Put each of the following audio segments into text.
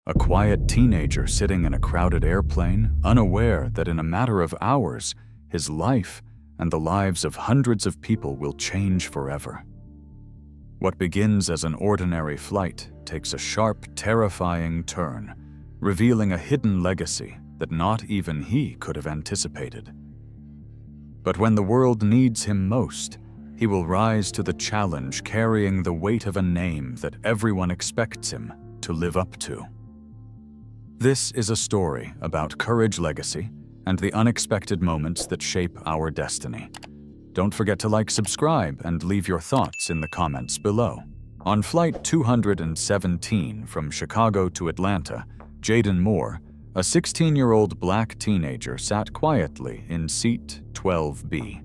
A quiet teenager sitting in a crowded airplane, unaware that in a matter of hours, his life and the lives of hundreds of people will change forever. What begins as an ordinary flight takes a sharp, terrifying turn, revealing a hidden legacy that not even he could have anticipated. But when the world needs him most, he will rise to the challenge, carrying the weight of a name that everyone expects him to live up to. This is a story about courage, legacy, and the unexpected moments that shape our destiny. Don't forget to like, subscribe, and leave your thoughts in the comments below. On Flight 217 from Chicago to Atlanta, Jaden Moore, a 16-year-old black teenager, sat quietly in seat 12B.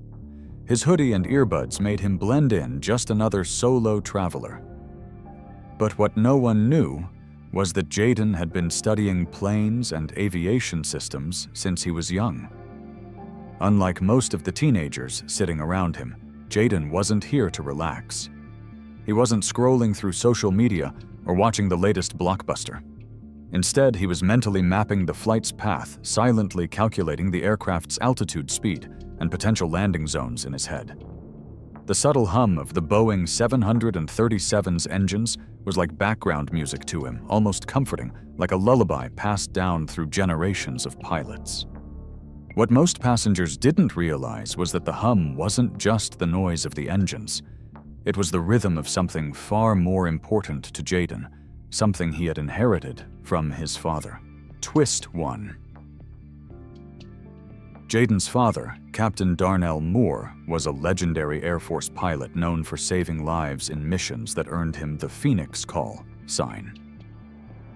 His hoodie and earbuds made him blend in, just another solo traveler. But what no one knew was that Jaden had been studying planes and aviation systems since he was young. Unlike most of the teenagers sitting around him, Jaden wasn't here to relax. He wasn't scrolling through social media or watching the latest blockbuster. Instead, he was mentally mapping the flight's path, silently calculating the aircraft's altitude, speed, and potential landing zones in his head. The subtle hum of the Boeing 737's engines was like background music to him, almost comforting, like a lullaby passed down through generations of pilots. What most passengers didn't realize was that the hum wasn't just the noise of the engines. It was the rhythm of something far more important to Jaden, something he had inherited from his father. Twist 1. Jaden's father, Captain Darnell Moore, was a legendary Air Force pilot known for saving lives in missions that earned him the Phoenix Call sign.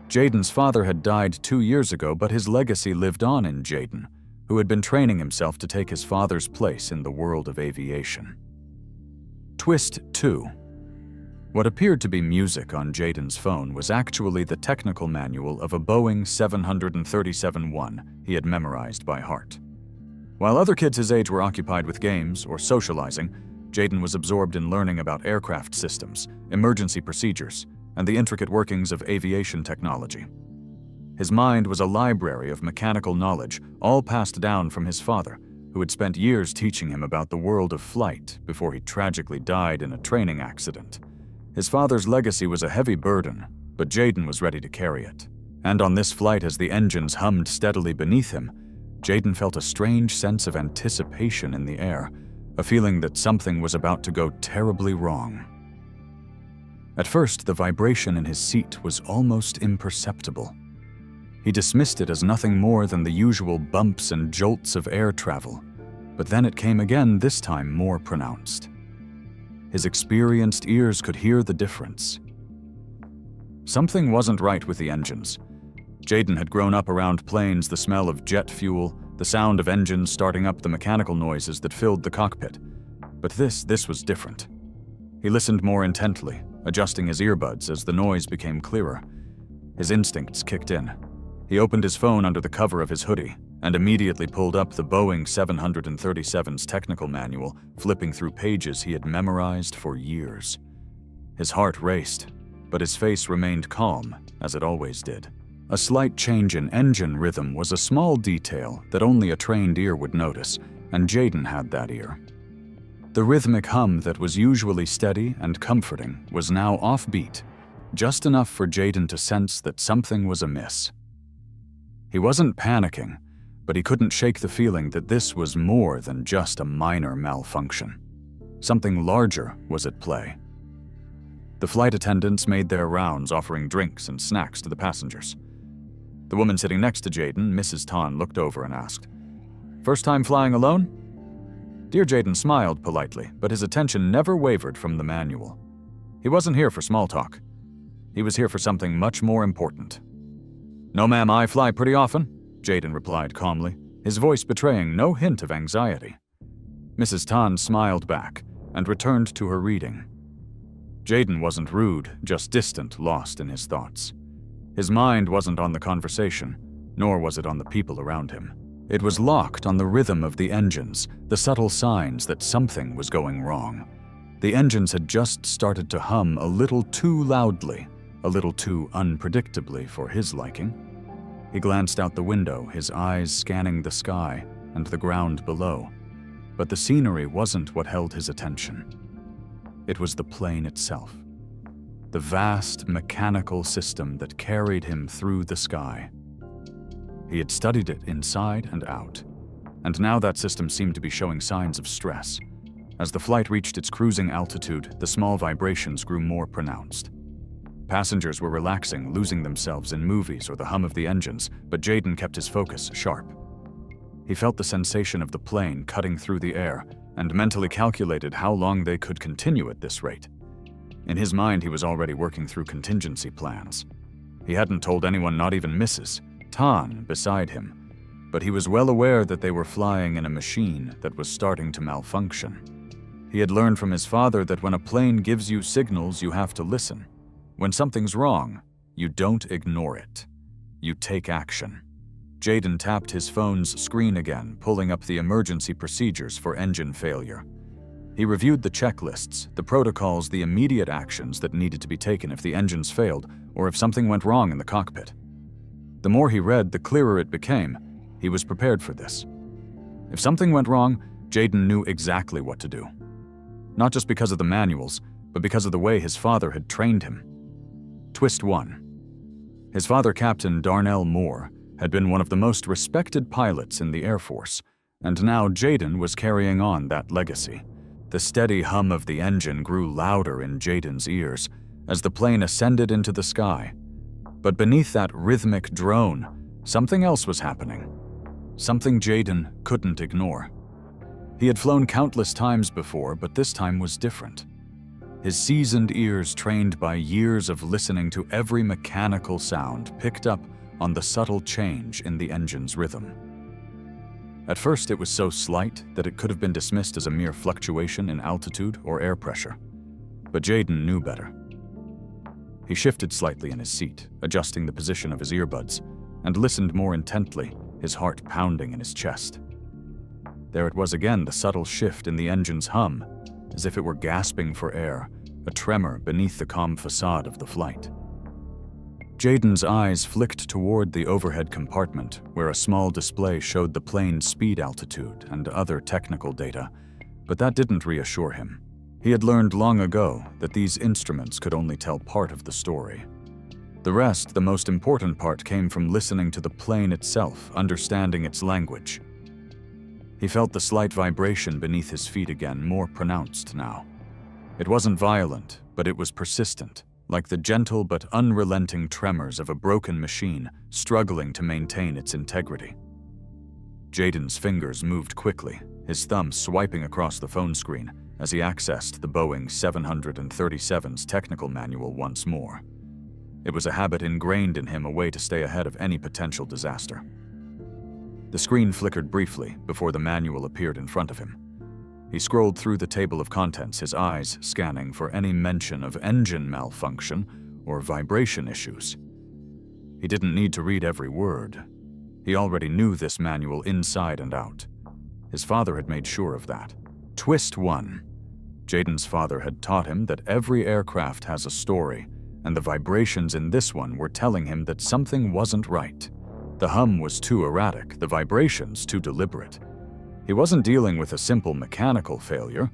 Jaden's father had died 2 years ago, but his legacy lived on in Jaden, who had been training himself to take his father's place in the world of aviation. Twist 2. What appeared to be music on Jaden's phone was actually the technical manual of a Boeing 737-1 he had memorized by heart. While other kids his age were occupied with games or socializing, Jaden was absorbed in learning about aircraft systems, emergency procedures, and the intricate workings of aviation technology. His mind was a library of mechanical knowledge, all passed down from his father, who had spent years teaching him about the world of flight before he tragically died in a training accident. His father's legacy was a heavy burden, but Jaden was ready to carry it. And on this flight, as the engines hummed steadily beneath him, Jaden felt a strange sense of anticipation in the air, a feeling that something was about to go terribly wrong. At first, the vibration in his seat was almost imperceptible. He dismissed it as nothing more than the usual bumps and jolts of air travel, but then it came again, this time more pronounced. His experienced ears could hear the difference. Something wasn't right with the engines. Jaden had grown up around planes, the smell of jet fuel, the sound of engines starting up, the mechanical noises that filled the cockpit. But this was different. He listened more intently, adjusting his earbuds as the noise became clearer. His instincts kicked in. He opened his phone under the cover of his hoodie and immediately pulled up the Boeing 737's technical manual, flipping through pages he had memorized for years. His heart raced, but his face remained calm, as it always did. A slight change in engine rhythm was a small detail that only a trained ear would notice, and Jaden had that ear. The rhythmic hum that was usually steady and comforting was now offbeat, just enough for Jaden to sense that something was amiss. He wasn't panicking, but he couldn't shake the feeling that this was more than just a minor malfunction. Something larger was at play. The flight attendants made their rounds, offering drinks and snacks to the passengers. The woman sitting next to Jaden, Mrs. Tan, looked over and asked, "First time flying alone?" Dear Jaden smiled politely, but his attention never wavered from the manual. He wasn't here for small talk. He was here for something much more important. "No, ma'am, I fly pretty often," Jaden replied calmly, his voice betraying no hint of anxiety. Mrs. Tan smiled back and returned to her reading. Jaden wasn't rude, just distant, lost in his thoughts. His mind wasn't on the conversation, nor was it on the people around him. It was locked on the rhythm of the engines, the subtle signs that something was going wrong. The engines had just started to hum a little too loudly, a little too unpredictably for his liking. He glanced out the window, his eyes scanning the sky and the ground below. But the scenery wasn't what held his attention. It was the plane itself. The vast mechanical system that carried him through the sky. He had studied it inside and out, and now that system seemed to be showing signs of stress. As the flight reached its cruising altitude, the small vibrations grew more pronounced. Passengers were relaxing, losing themselves in movies or the hum of the engines, but Jayden kept his focus sharp. He felt the sensation of the plane cutting through the air and mentally calculated how long they could continue at this rate. In his mind, he was already working through contingency plans. He hadn't told anyone, not even Mrs. Tan beside him, but he was well aware that they were flying in a machine that was starting to malfunction. He had learned from his father that when a plane gives you signals, you have to listen. When something's wrong, you don't ignore it. You take action. Jayden tapped his phone's screen again, pulling up the emergency procedures for engine failure. He reviewed the checklists, the protocols, the immediate actions that needed to be taken if the engines failed or if something went wrong in the cockpit. The more he read, the clearer it became. He was prepared for this. If something went wrong, Jayden knew exactly what to do. Not just because of the manuals, but because of the way his father had trained him. Twist 1. His father, Captain Darnell Moore, had been one of the most respected pilots in the Air Force, and now Jayden was carrying on that legacy. The steady hum of the engine grew louder in Jayden's ears as the plane ascended into the sky. But beneath that rhythmic drone, something else was happening. Something Jayden couldn't ignore. He had flown countless times before, but this time was different. His seasoned ears, trained by years of listening to every mechanical sound, picked up on the subtle change in the engine's rhythm. At first, it was so slight that it could have been dismissed as a mere fluctuation in altitude or air pressure. But Jayden knew better. He shifted slightly in his seat, adjusting the position of his earbuds, and listened more intently, his heart pounding in his chest. There it was again, the subtle shift in the engine's hum, as if it were gasping for air, a tremor beneath the calm facade of the flight. Jayden's eyes flicked toward the overhead compartment, where a small display showed the plane's speed altitude and other technical data, but that didn't reassure him. He had learned long ago that these instruments could only tell part of the story. The rest, the most important part, came from listening to the plane itself, understanding its language. He felt the slight vibration beneath his feet again, more pronounced now. It wasn't violent, but it was persistent, like the gentle but unrelenting tremors of a broken machine struggling to maintain its integrity. Jayden's fingers moved quickly, his thumb swiping across the phone screen as he accessed the Boeing 737's technical manual once more. It was a habit ingrained in him, a way to stay ahead of any potential disaster. The screen flickered briefly before the manual appeared in front of him. He scrolled through the table of contents, his eyes scanning for any mention of engine malfunction or vibration issues. He didn't need to read every word. He already knew this manual inside and out. His father had made sure of that. Twist 1. Jayden's father had taught him that every aircraft has a story, and the vibrations in this one were telling him that something wasn't right. The hum was too erratic, the vibrations too deliberate. He wasn't dealing with a simple mechanical failure.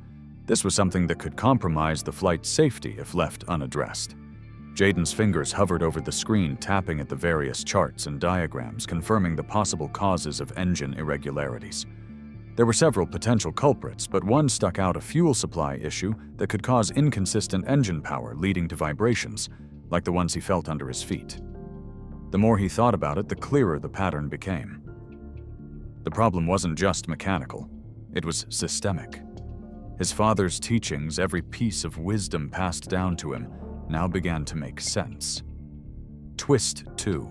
This was something that could compromise the flight's safety if left unaddressed. Jayden's fingers hovered over the screen, tapping at the various charts and diagrams, confirming the possible causes of engine irregularities. There were several potential culprits, but one stuck out: a fuel supply issue that could cause inconsistent engine power, leading to vibrations, like the ones he felt under his feet. The more he thought about it, the clearer the pattern became. The problem wasn't just mechanical, it was systemic. His father's teachings, every piece of wisdom passed down to him, now began to make sense. Twist 2.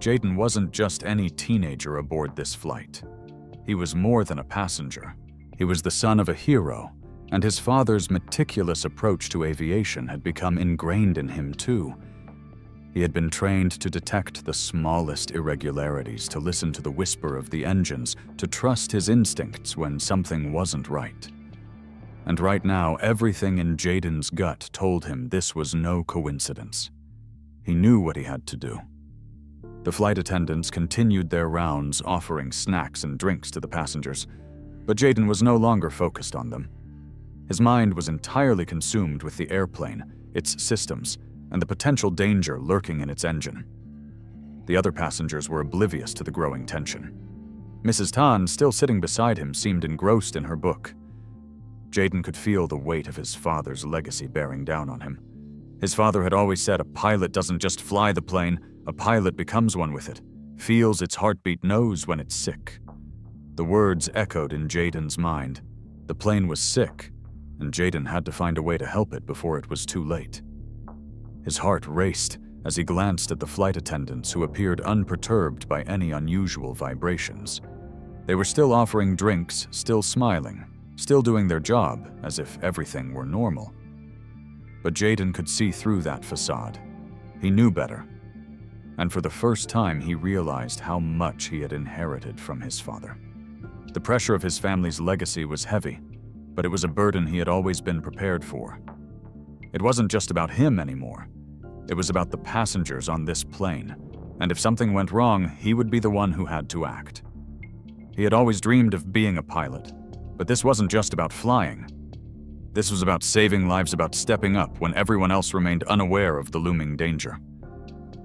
Jayden wasn't just any teenager aboard this flight. He was more than a passenger. He was the son of a hero, and his father's meticulous approach to aviation had become ingrained in him too. He had been trained to detect the smallest irregularities, to listen to the whisper of the engines, to trust his instincts when something wasn't right. And right now, everything in Jayden's gut told him this was no coincidence. He knew what he had to do. The flight attendants continued their rounds, offering snacks and drinks to the passengers, but Jayden was no longer focused on them. His mind was entirely consumed with the airplane, its systems, and the potential danger lurking in its engine. The other passengers were oblivious to the growing tension. Mrs. Tan, still sitting beside him, seemed engrossed in her book. Jayden could feel the weight of his father's legacy bearing down on him. His father had always said a pilot doesn't just fly the plane, a pilot becomes one with it, feels its heartbeat, knows when it's sick. The words echoed in Jayden's mind. The plane was sick, and Jayden had to find a way to help it before it was too late. His heart raced as he glanced at the flight attendants, who appeared unperturbed by any unusual vibrations. They were still offering drinks, still smiling, still doing their job as if everything were normal. But Jayden could see through that facade. He knew better. And for the first time, he realized how much he had inherited from his father. The pressure of his family's legacy was heavy, but it was a burden he had always been prepared for. It wasn't just about him anymore. It was about the passengers on this plane, and if something went wrong, he would be the one who had to act. He had always dreamed of being a pilot, but this wasn't just about flying. This was about saving lives, about stepping up when everyone else remained unaware of the looming danger.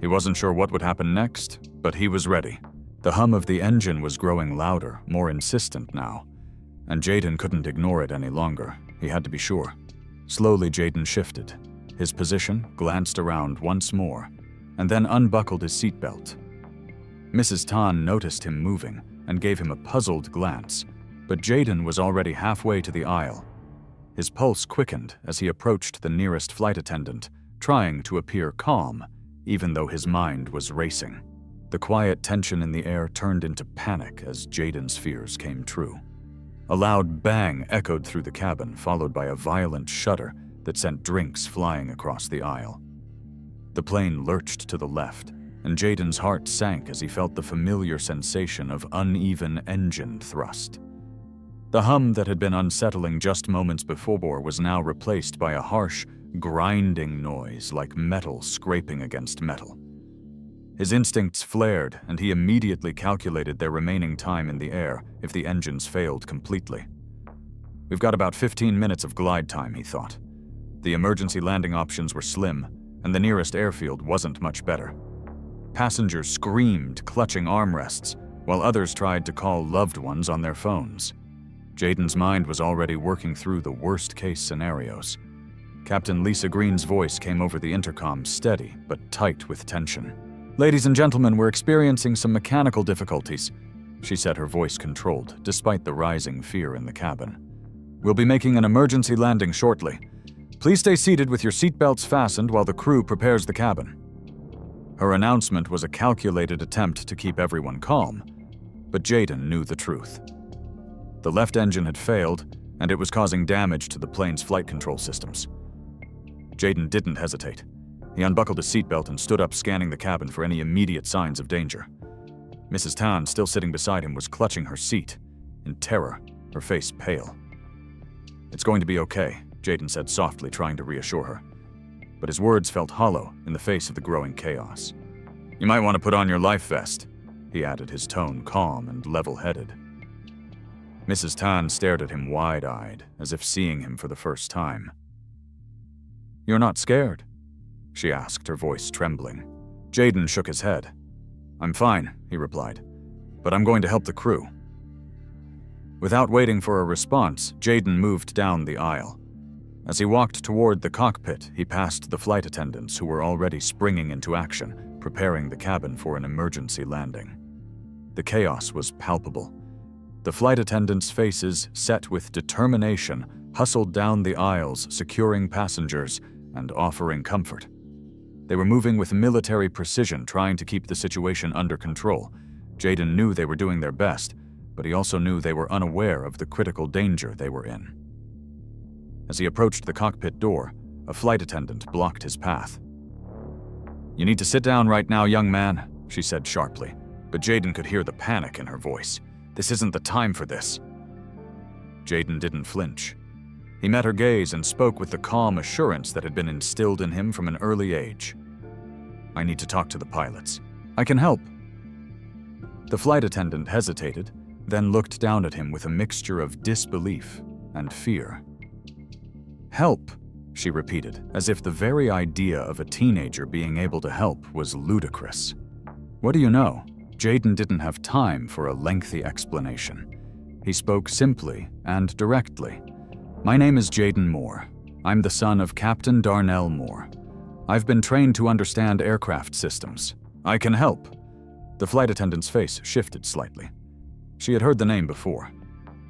He wasn't sure what would happen next, but he was ready. The hum of the engine was growing louder, more insistent now, and Jayden couldn't ignore it any longer. He had to be sure. Slowly, Jayden shifted his position, glanced around once more, and then unbuckled his seatbelt. Mrs. Tan noticed him moving and gave him a puzzled glance, but Jayden was already halfway to the aisle. His pulse quickened as he approached the nearest flight attendant, trying to appear calm, even though his mind was racing. The quiet tension in the air turned into panic as Jayden's fears came true. A loud bang echoed through the cabin, followed by a violent shudder that sent drinks flying across the aisle. The plane lurched to the left, and Jayden's heart sank as he felt the familiar sensation of uneven engine thrust. The hum that had been unsettling just moments before was now replaced by a harsh, grinding noise like metal scraping against metal. His instincts flared, and he immediately calculated their remaining time in the air if the engines failed completely. "We've got about 15 minutes of glide time," he thought. The emergency landing options were slim, and the nearest airfield wasn't much better. Passengers screamed, clutching armrests, while others tried to call loved ones on their phones. Jayden's mind was already working through the worst-case scenarios. Captain Lisa Green's voice came over the intercom, steady but tight with tension. "Ladies and gentlemen, we're experiencing some mechanical difficulties," she said, her voice controlled, despite the rising fear in the cabin. "We'll be making an emergency landing shortly. Please stay seated with your seatbelts fastened while the crew prepares the cabin." Her announcement was a calculated attempt to keep everyone calm, but Jayden knew the truth. The left engine had failed, and it was causing damage to the plane's flight control systems. Jayden didn't hesitate. He unbuckled his seatbelt and stood up, scanning the cabin for any immediate signs of danger. Mrs. Tan, still sitting beside him, was clutching her seat, in terror, her face pale. "It's going to be okay," Jayden said softly, trying to reassure her. But his words felt hollow in the face of the growing chaos. "You might want to put on your life vest," he added, his tone calm and level-headed. Mrs. Tan stared at him wide-eyed, as if seeing him for the first time. "You're not scared?" she asked, her voice trembling. Jayden shook his head. "I'm fine," he replied, "but I'm going to help the crew." Without waiting for a response, Jayden moved down the aisle. As he walked toward the cockpit, he passed the flight attendants who were already springing into action, preparing the cabin for an emergency landing. The chaos was palpable. The flight attendants' faces, set with determination, hustled down the aisles, securing passengers and offering comfort. They were moving with military precision, trying to keep the situation under control. Jayden knew they were doing their best, but he also knew they were unaware of the critical danger they were in. As he approached the cockpit door, a flight attendant blocked his path. "You need to sit down right now, young man," she said sharply, but Jayden could hear the panic in her voice. "This isn't the time for this." Jayden didn't flinch. He met her gaze and spoke with the calm assurance that had been instilled in him from an early age. I need to talk to the pilots. I can help. The flight attendant hesitated, then looked down at him with a mixture of disbelief and fear. Help, she repeated, as if the very idea of a teenager being able to help was ludicrous. What do you know? Jayden didn't have time for a lengthy explanation. He spoke simply and directly. My name is Jayden Moore. I'm the son of Captain Darnell Moore. I've been trained to understand aircraft systems. I can help. The flight attendant's face shifted slightly. She had heard the name before.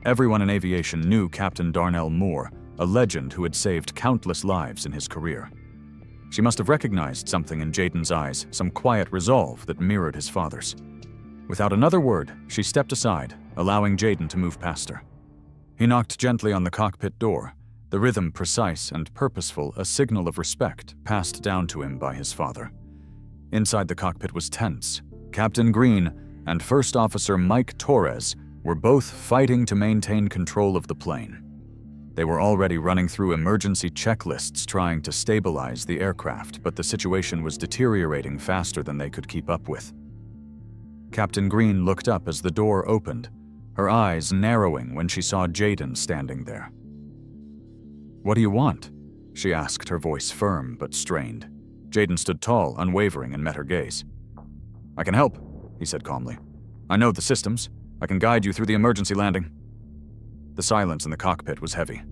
Everyone in aviation knew Captain Darnell Moore, a legend who had saved countless lives in his career. She must have recognized something in Jayden's eyes, some quiet resolve that mirrored his father's. Without another word, she stepped aside, allowing Jayden to move past her. He knocked gently on the cockpit door, the rhythm precise and purposeful, a signal of respect passed down to him by his father. Inside the cockpit was tense. Captain Green and First Officer Mike Torres were both fighting to maintain control of the plane. They were already running through emergency checklists trying to stabilize the aircraft, but the situation was deteriorating faster than they could keep up with. Captain Green looked up as the door opened, her eyes narrowing when she saw Jayden standing there. What do you want? She asked, her voice firm but strained. Jayden stood tall, unwavering, and met her gaze. I can help, he said calmly. I know the systems. I can guide you through the emergency landing. The silence in the cockpit was heavy.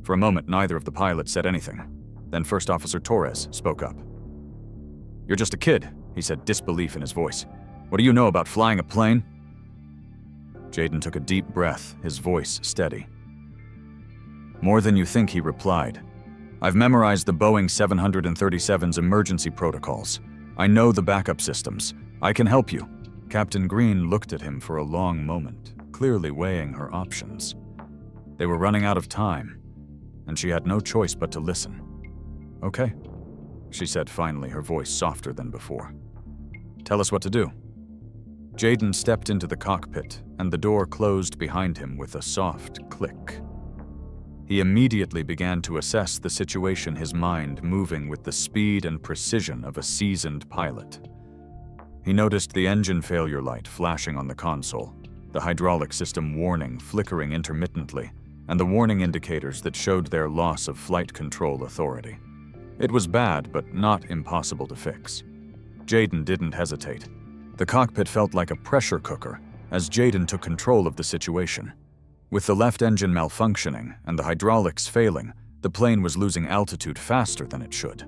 For a moment, neither of the pilots said anything. Then First Officer Torres spoke up. You're just a kid, he said, disbelief in his voice. What do you know about flying a plane? Jayden took a deep breath, his voice steady. More than you think, he replied. I've memorized the Boeing 737's emergency protocols. I know the backup systems. I can help you. Captain Green looked at him for a long moment, clearly weighing her options. They were running out of time, and she had no choice but to listen. Okay, she said finally, her voice softer than before. Tell us what to do. Jayden stepped into the cockpit, and the door closed behind him with a soft click. He immediately began to assess the situation, his mind moving with the speed and precision of a seasoned pilot. He noticed the engine failure light flashing on the console, the hydraulic system warning flickering intermittently, and the warning indicators that showed their loss of flight control authority. It was bad, but not impossible to fix. Jayden didn't hesitate. The cockpit felt like a pressure cooker as Jayden took control of the situation. With the left engine malfunctioning and the hydraulics failing, the plane was losing altitude faster than it should.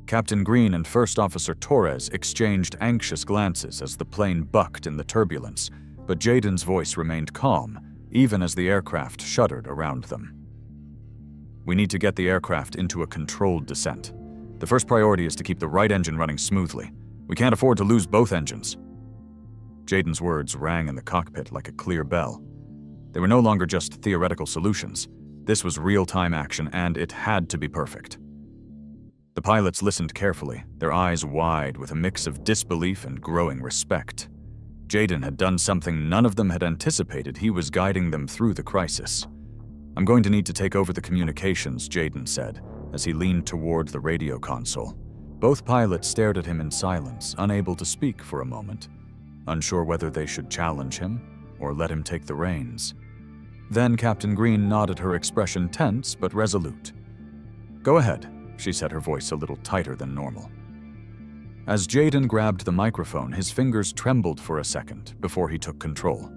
Captain Green and First Officer Torres exchanged anxious glances as the plane bucked in the turbulence, but Jayden's voice remained calm, even as the aircraft shuddered around them. We need to get the aircraft into a controlled descent. The first priority is to keep the right engine running smoothly. We can't afford to lose both engines. Jayden's words rang in the cockpit like a clear bell. They were no longer just theoretical solutions. This was real-time action, and it had to be perfect. The pilots listened carefully, their eyes wide with a mix of disbelief and growing respect. Jayden had done something none of them had anticipated. He was guiding them through the crisis. I'm going to need to take over the communications, Jayden said, as he leaned toward the radio console. Both pilots stared at him in silence, unable to speak for a moment, unsure whether they should challenge him or let him take the reins. Then Captain Green nodded, her expression tense but resolute. Go ahead, she said, her voice a little tighter than normal. As Jayden grabbed the microphone, his fingers trembled for a second before he took control.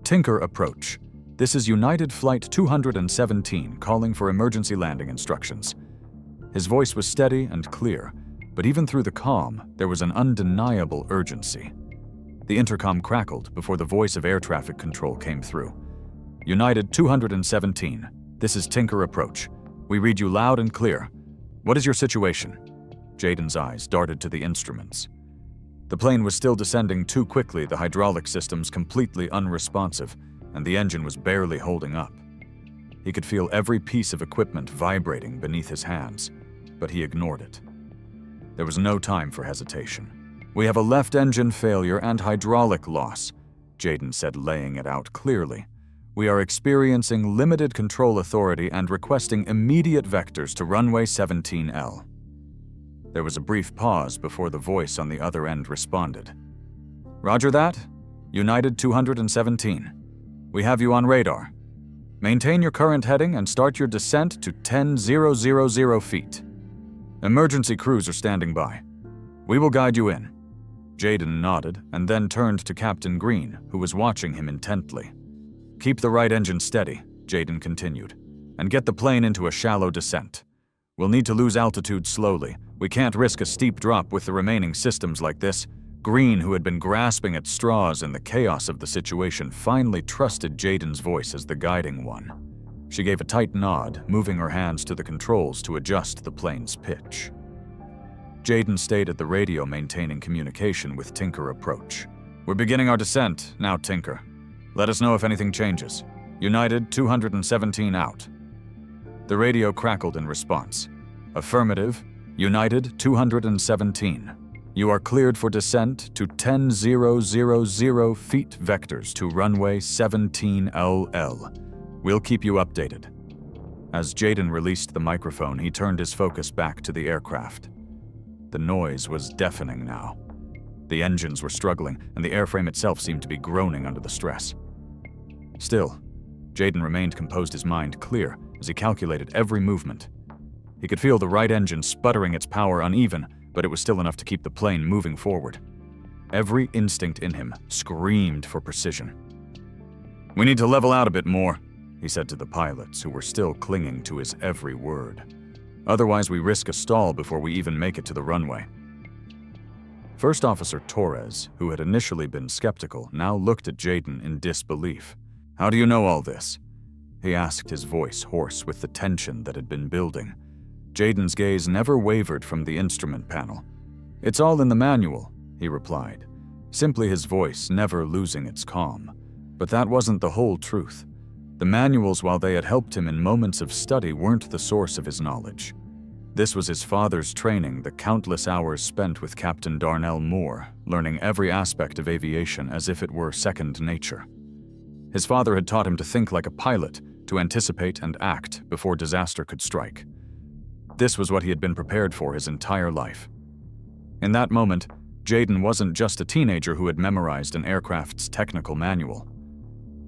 Tinker approach. This is United Flight 217 calling for emergency landing instructions. His voice was steady and clear, but even through the calm, there was an undeniable urgency. The intercom crackled before the voice of air traffic control came through. United 217, this is Tinker approach. We read you loud and clear. What is your situation? Jayden's eyes darted to the instruments. The plane was still descending too quickly, the hydraulic systems completely unresponsive, and the engine was barely holding up. He could feel every piece of equipment vibrating beneath his hands, but he ignored it. There was no time for hesitation. We have a left engine failure and hydraulic loss, Jayden said, laying it out clearly. We are experiencing limited control authority and requesting immediate vectors to runway 17L. There was a brief pause before the voice on the other end responded. "Roger that. United 217. We have you on radar. Maintain your current heading and start your descent to 10,000 feet. Emergency crews are standing by. We will guide you in." Jayden nodded and then turned to Captain Green, who was watching him intently. "Keep the right engine steady," Jayden continued, "and get the plane into a shallow descent. We'll need to lose altitude slowly. We can't risk a steep drop with the remaining systems like this." Green, who had been grasping at straws in the chaos of the situation, finally trusted Jayden's voice as the guiding one. She gave a tight nod, moving her hands to the controls to adjust the plane's pitch. Jayden stayed at the radio, maintaining communication with Tinker Approach. "We're beginning our descent now, Tinker. Let us know if anything changes. United 217 out." The radio crackled in response. "Affirmative. United 217. You are cleared for descent to 10,000 feet vectors to runway 17LL. We'll keep you updated." As Jayden released the microphone, he turned his focus back to the aircraft. The noise was deafening now. The engines were struggling, and the airframe itself seemed to be groaning under the stress. Still, Jayden remained composed, his mind clear, as he calculated every movement. He could feel the right engine sputtering, its power uneven, but it was still enough to keep the plane moving forward. Every instinct in him screamed for precision. "We need to level out a bit more," he said to the pilots, who were still clinging to his every word. "Otherwise, we risk a stall before we even make it to the runway." First Officer Torres, who had initially been skeptical, now looked at Jayden in disbelief. "How do you know all this?" he asked, his voice hoarse with the tension that had been building. Jayden's gaze never wavered from the instrument panel. "It's all in the manual," he replied, simply his voice never losing its calm. But that wasn't the whole truth. The manuals, while they had helped him in moments of study, weren't the source of his knowledge. This was his father's training, the countless hours spent with Captain Darnell Moore, learning every aspect of aviation as if it were second nature. His father had taught him to think like a pilot, to anticipate and act before disaster could strike. This was what he had been prepared for his entire life. In that moment, Jayden wasn't just a teenager who had memorized an aircraft's technical manual.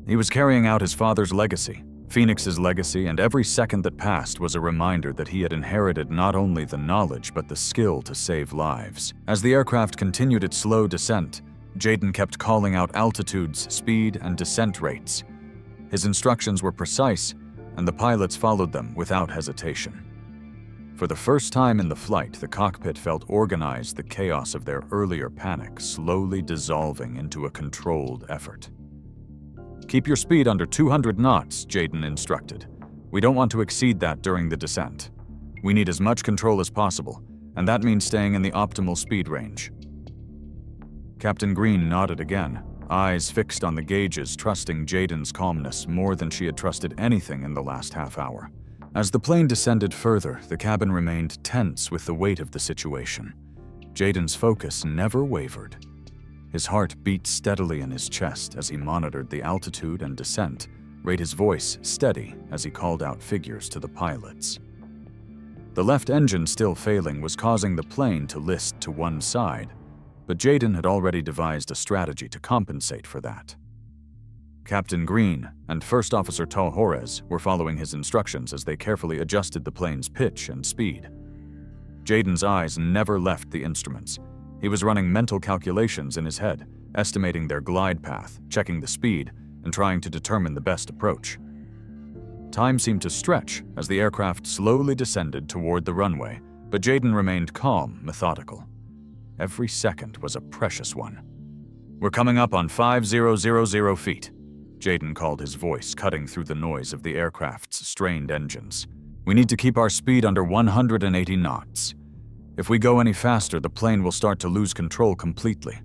He was carrying out his father's legacy, Phoenix's legacy, and every second that passed was a reminder that he had inherited not only the knowledge but the skill to save lives. As the aircraft continued its slow descent, Jayden kept calling out altitudes, speed, and descent rates. His instructions were precise, and the pilots followed them without hesitation. For the first time in the flight, the cockpit felt organized, the chaos of their earlier panic slowly dissolving into a controlled effort. "Keep your speed under 200 knots, Jayden instructed. "We don't want to exceed that during the descent. We need as much control as possible, and that means staying in the optimal speed range." Captain Green nodded again, eyes fixed on the gauges, trusting Jayden's calmness more than she had trusted anything in the last half hour. As the plane descended further, the cabin remained tense with the weight of the situation. Jayden's focus never wavered. His heart beat steadily in his chest as he monitored the altitude and descent, rate his voice steady as he called out figures to the pilots. The left engine, still failing, was causing the plane to list to one side, but Jayden had already devised a strategy to compensate for that. Captain Green and First Officer Torres were following his instructions as they carefully adjusted the plane's pitch and speed. Jayden's eyes never left the instruments. He was running mental calculations in his head, estimating their glide path, checking the speed, and trying to determine the best approach. Time seemed to stretch as the aircraft slowly descended toward the runway, but Jayden remained calm, methodical. Every second was a precious one. "We're coming up on 5000 feet. Jayden called, his voice cutting through the noise of the aircraft's strained engines. "We need to keep our speed under 180 knots. If we go any faster, the plane will start to lose control completely.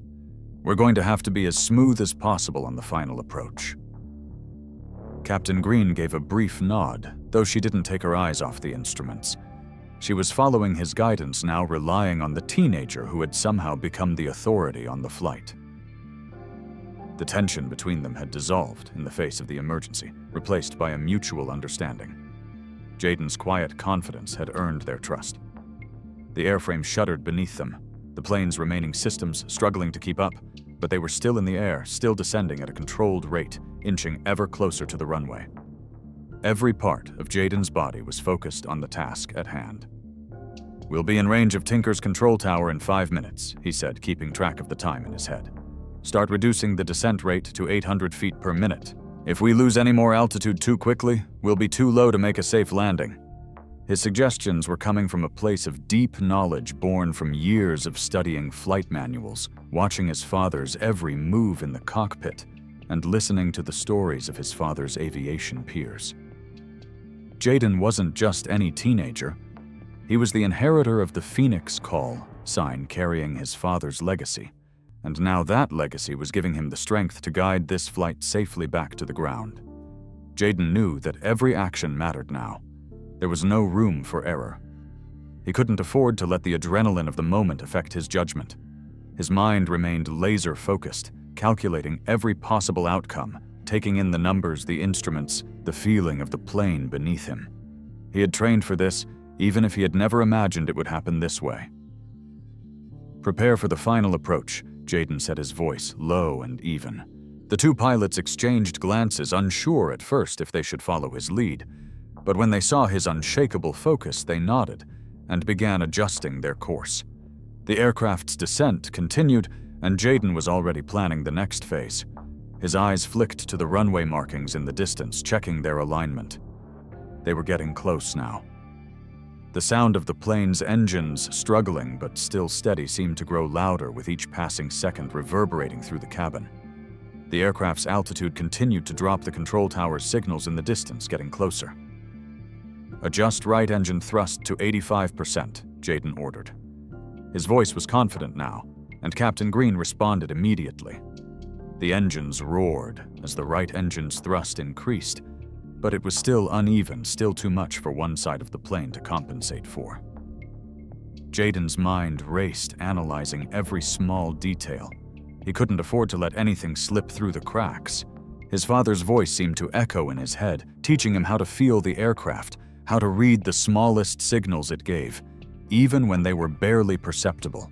We're going to have to be as smooth as possible on the final approach." Captain Green gave a brief nod, though she didn't take her eyes off the instruments. She was following his guidance now, relying on the teenager who had somehow become the authority on the flight. The tension between them had dissolved in the face of the emergency, replaced by a mutual understanding. Jayden's quiet confidence had earned their trust. The airframe shuddered beneath them, the plane's remaining systems struggling to keep up, but they were still in the air, still descending at a controlled rate, inching ever closer to the runway. Every part of Jayden's body was focused on the task at hand. "We'll be in range of Tinker's control tower in 5 minutes," he said, keeping track of the time in his head. "Start reducing the descent rate to 800 feet per minute. If we lose any more altitude too quickly, we'll be too low to make a safe landing." His suggestions were coming from a place of deep knowledge born from years of studying flight manuals, watching his father's every move in the cockpit, and listening to the stories of his father's aviation peers. Jayden wasn't just any teenager. He was the inheritor of the Phoenix Call sign carrying his father's legacy, and now that legacy was giving him the strength to guide this flight safely back to the ground. Jayden knew that every action mattered now. There was no room for error. He couldn't afford to let the adrenaline of the moment affect his judgment. His mind remained laser-focused, calculating every possible outcome, taking in the numbers, the instruments, the feeling of the plane beneath him. He had trained for this, even if he had never imagined it would happen this way. "Prepare for the final approach," Jayden said, his voice low and even. The two pilots exchanged glances, unsure at first if they should follow his lead, but when they saw his unshakable focus, they nodded and began adjusting their course. The aircraft's descent continued, and Jayden was already planning the next phase. His eyes flicked to the runway markings in the distance, checking their alignment. They were getting close now. The sound of the plane's engines, struggling but still steady, seemed to grow louder with each passing second, reverberating through the cabin. The aircraft's altitude continued to drop, the control tower's signals in the distance getting closer. "Adjust right engine thrust to 85%, Jayden ordered. His voice was confident now, and Captain Green responded immediately. The engines roared as the right engine's thrust increased, but it was still uneven, still too much for one side of the plane to compensate for. Jayden's mind raced, analyzing every small detail. He couldn't afford to let anything slip through the cracks. His father's voice seemed to echo in his head, teaching him how to feel the aircraft, how to read the smallest signals it gave, even when they were barely perceptible.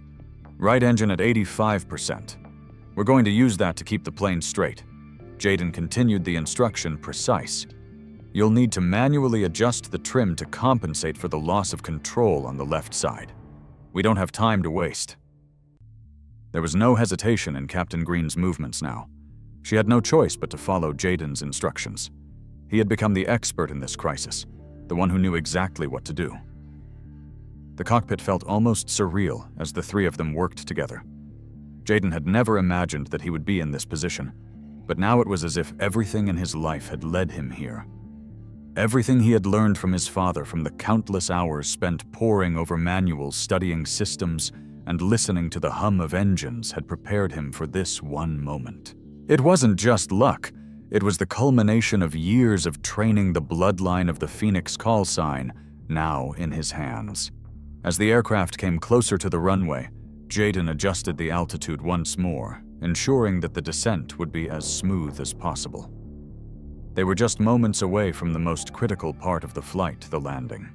"Right engine at 85%. We're going to use that to keep the plane straight." Jayden continued the instruction, precise. "You'll need to manually adjust the trim to compensate for the loss of control on the left side. We don't have time to waste." There was no hesitation in Captain Green's movements now. She had no choice but to follow Jayden's instructions. He had become the expert in this crisis, the one who knew exactly what to do. The cockpit felt almost surreal as the three of them worked together. Jayden had never imagined that he would be in this position, but now it was as if everything in his life had led him here. Everything he had learned from his father, from the countless hours spent poring over manuals, studying systems, and listening to the hum of engines, had prepared him for this one moment. It wasn't just luck. It was the culmination of years of training, the bloodline of the Phoenix call sign, now in his hands. As the aircraft came closer to the runway, Jayden adjusted the altitude once more, ensuring that the descent would be as smooth as possible. They were just moments away from the most critical part of the flight, the landing.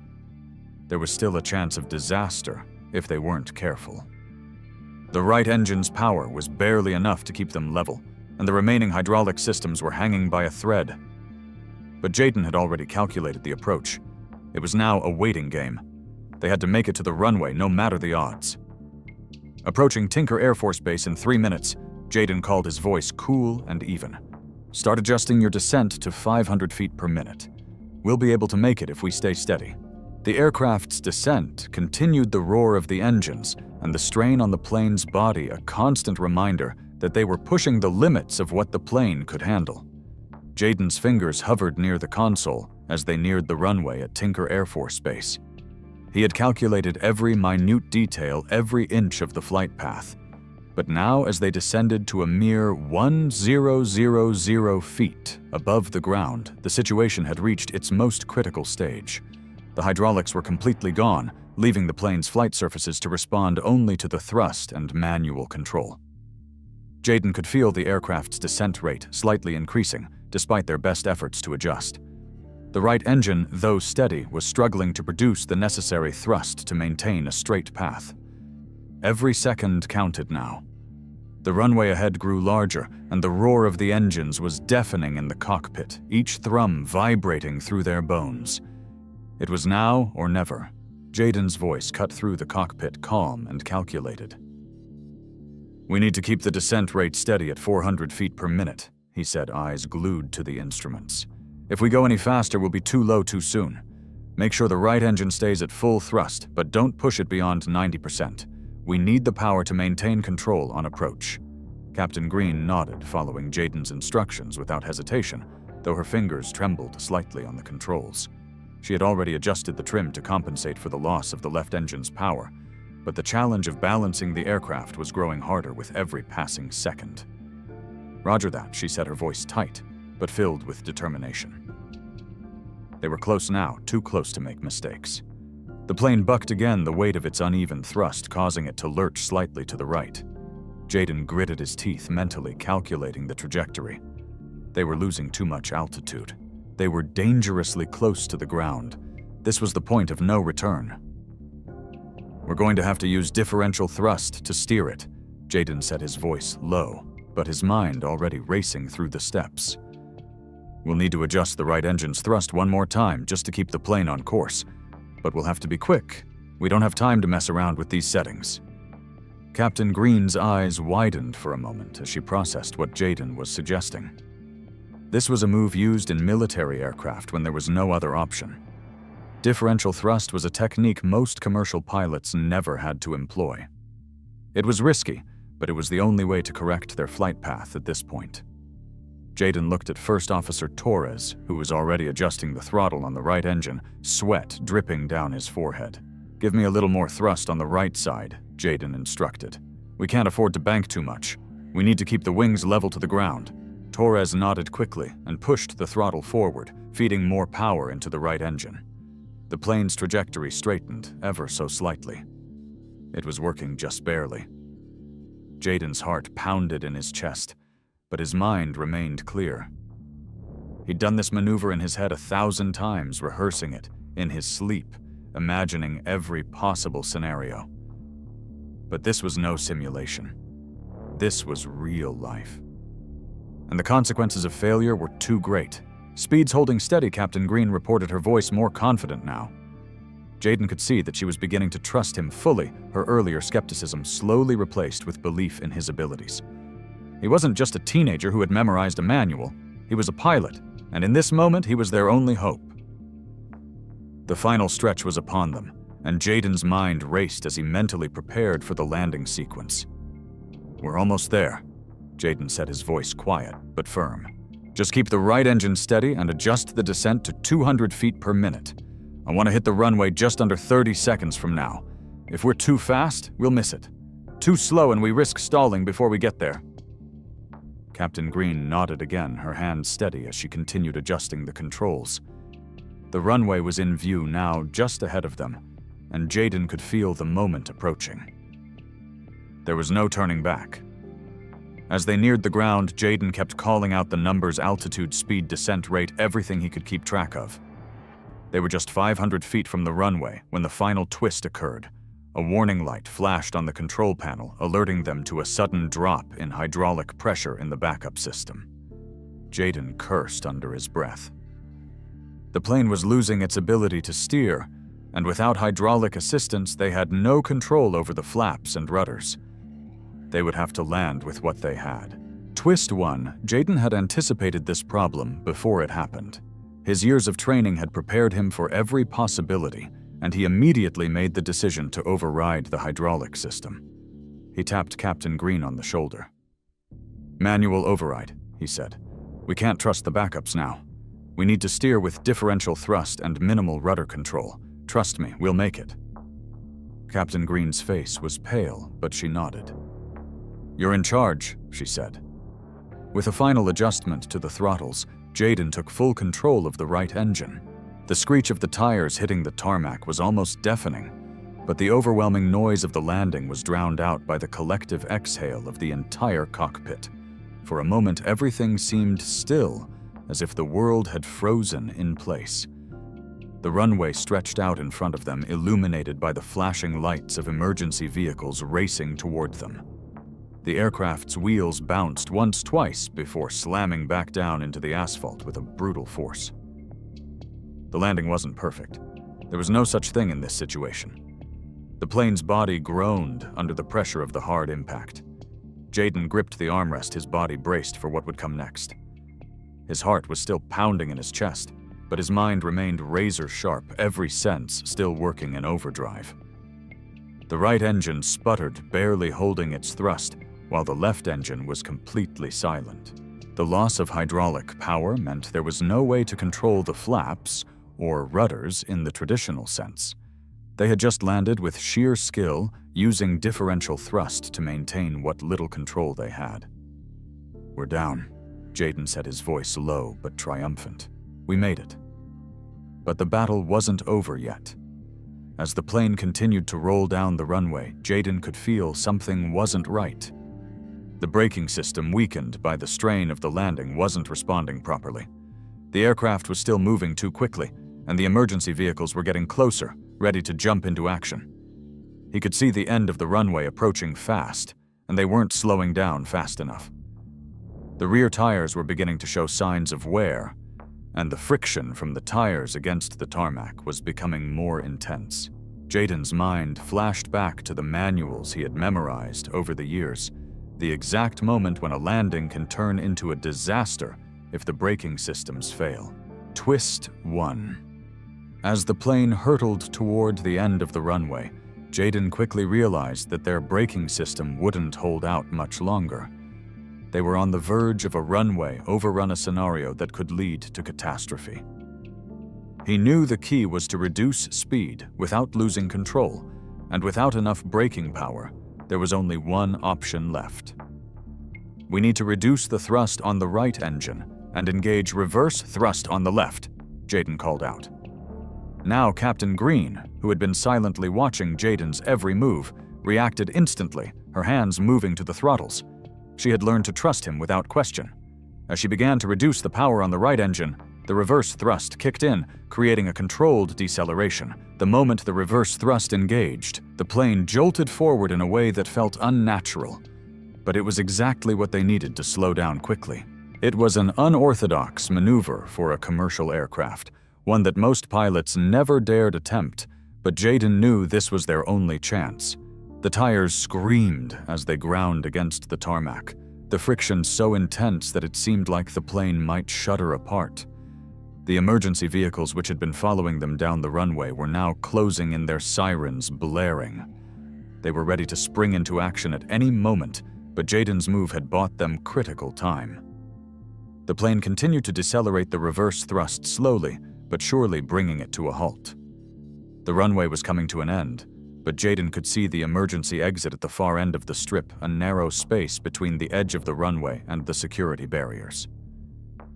There was still a chance of disaster if they weren't careful. The right engine's power was barely enough to keep them level, and the remaining hydraulic systems were hanging by a thread. But Jayden had already calculated the approach. It was now a waiting game. They had to make it to the runway, no matter the odds. Approaching Tinker Air Force Base in 3 minutes, Jayden called, his voice cool and even. "Start adjusting your descent to 500 feet per minute. We'll be able to make it if we stay steady." The aircraft's descent continued, the roar of the engines and the strain on the plane's body, a constant reminder that they were pushing the limits of what the plane could handle. Jayden's fingers hovered near the console as they neared the runway at Tinker Air Force Base. He had calculated every minute detail, every inch of the flight path. But now, as they descended to a mere 1,000 feet above the ground, the situation had reached its most critical stage. The hydraulics were completely gone, leaving the plane's flight surfaces to respond only to the thrust and manual control. Jayden could feel the aircraft's descent rate slightly increasing, despite their best efforts to adjust. The right engine, though steady, was struggling to produce the necessary thrust to maintain a straight path. Every second counted now. The runway ahead grew larger, and the roar of the engines was deafening in the cockpit, each thrum vibrating through their bones. It was now or never. Jayden's voice cut through the cockpit, calm and calculated. "We need to keep the descent rate steady at 400 feet per minute," he said, eyes glued to the instruments. "If we go any faster, we'll be too low too soon. Make sure the right engine stays at full thrust, but don't push it beyond 90%. We need the power to maintain control on approach." Captain Green nodded, following Jayden's instructions without hesitation, though her fingers trembled slightly on the controls. She had already adjusted the trim to compensate for the loss of the left engine's power, but the challenge of balancing the aircraft was growing harder with every passing second. "Roger that," she said, her voice tight, but filled with determination. They were close now, too close to make mistakes. The plane bucked again, the weight of its uneven thrust causing it to lurch slightly to the right. Jayden gritted his teeth, mentally calculating the trajectory. They were losing too much altitude. They were dangerously close to the ground. This was the point of no return. "We're going to have to use differential thrust to steer it," Jayden said, his voice low, but his mind already racing through the steps. "We'll need to adjust the right engine's thrust one more time just to keep the plane on course. But we'll have to be quick. We don't have time to mess around with these settings." Captain Green's eyes widened for a moment as she processed what Jayden was suggesting. This was a move used in military aircraft when there was no other option. Differential thrust was a technique most commercial pilots never had to employ. It was risky, but it was the only way to correct their flight path at this point. Jayden looked at First Officer Torres, who was already adjusting the throttle on the right engine, sweat dripping down his forehead. "Give me a little more thrust on the right side," Jayden instructed. "We can't afford to bank too much. We need to keep the wings level to the ground." Torres nodded quickly and pushed the throttle forward, feeding more power into the right engine. The plane's trajectory straightened ever so slightly. It was working just barely. Jayden's heart pounded in his chest, but his mind remained clear. He'd done this maneuver in his head 1,000 times, rehearsing it in his sleep, imagining every possible scenario. But this was no simulation. This was real life. And the consequences of failure were too great. "Speed's holding steady," Captain Green reported, her voice more confident now. Jayden could see that she was beginning to trust him fully, her earlier skepticism slowly replaced with belief in his abilities. He wasn't just a teenager who had memorized a manual. He was a pilot, and in this moment he was their only hope. The final stretch was upon them, and Jayden's mind raced as he mentally prepared for the landing sequence. "We're almost there," Jayden said, his voice quiet but firm. "Just keep the right engine steady and adjust the descent to 200 feet per minute. I want to hit the runway just under 30 seconds from now. If we're too fast, we'll miss it. Too slow and we risk stalling before we get there." Captain Green nodded again, her hand steady as she continued adjusting the controls. The runway was in view now, just ahead of them, and Jayden could feel the moment approaching. There was no turning back. As they neared the ground, Jayden kept calling out the numbers, altitude, speed, descent rate, everything he could keep track of. They were just 500 feet from the runway when the final twist occurred. A warning light flashed on the control panel, alerting them to a sudden drop in hydraulic pressure in the backup system. Jayden cursed under his breath. The plane was losing its ability to steer, and without hydraulic assistance, they had no control over the flaps and rudders. They would have to land with what they had. Twist 1, Jayden had anticipated this problem before it happened. His years of training had prepared him for every possibility, and he immediately made the decision to override the hydraulic system. He tapped Captain Green on the shoulder. "Manual override," he said. "We can't trust the backups now. We need to steer with differential thrust and minimal rudder control. Trust me, we'll make it." Captain Green's face was pale, but she nodded. "You're in charge," she said. With a final adjustment to the throttles, Jayden took full control of the right engine. The screech of the tires hitting the tarmac was almost deafening, but the overwhelming noise of the landing was drowned out by the collective exhale of the entire cockpit. For a moment, everything seemed still, as if the world had frozen in place. The runway stretched out in front of them, illuminated by the flashing lights of emergency vehicles racing toward them. The aircraft's wheels bounced twice before slamming back down into the asphalt with a brutal force. The landing wasn't perfect. There was no such thing in this situation. The plane's body groaned under the pressure of the hard impact. Jayden gripped the armrest, his body braced for what would come next. His heart was still pounding in his chest, but his mind remained razor-sharp, every sense still working in overdrive. The right engine sputtered, barely holding its thrust, while the left engine was completely silent. The loss of hydraulic power meant there was no way to control the flaps, or rudders in the traditional sense. They had just landed with sheer skill, using differential thrust to maintain what little control they had. "We're down," Jayden said, his voice low but triumphant. "We made it." But the battle wasn't over yet. As the plane continued to roll down the runway, Jayden could feel something wasn't right. The braking system, weakened by the strain of the landing, wasn't responding properly. The aircraft was still moving too quickly, and the emergency vehicles were getting closer, ready to jump into action. He could see the end of the runway approaching fast, and they weren't slowing down fast enough. The rear tires were beginning to show signs of wear, and the friction from the tires against the tarmac was becoming more intense. Jayden's mind flashed back to the manuals he had memorized over the years, the exact moment when a landing can turn into a disaster if the braking systems fail. Twist 1. As the plane hurtled toward the end of the runway, Jayden quickly realized that their braking system wouldn't hold out much longer. They were on the verge of a runway overrun, a scenario that could lead to catastrophe. He knew the key was to reduce speed without losing control, and without enough braking power, there was only one option left. "We need to reduce the thrust on the right engine and engage reverse thrust on the left," Jayden called out. Now Captain Green, who had been silently watching Jayden's every move, reacted instantly, her hands moving to the throttles. She had learned to trust him without question. As she began to reduce the power on the right engine, the reverse thrust kicked in, creating a controlled deceleration. The moment the reverse thrust engaged, the plane jolted forward in a way that felt unnatural. But it was exactly what they needed to slow down quickly. It was an unorthodox maneuver for a commercial aircraft, one that most pilots never dared attempt, but Jayden knew this was their only chance. The tires screamed as they ground against the tarmac, the friction so intense that it seemed like the plane might shudder apart. The emergency vehicles which had been following them down the runway were now closing in, their sirens blaring. They were ready to spring into action at any moment, but Jayden's move had bought them critical time. The plane continued to decelerate the reverse thrust slowly, but surely bringing it to a halt. The runway was coming to an end, but Jayden could see the emergency exit at the far end of the strip, a narrow space between the edge of the runway and the security barriers.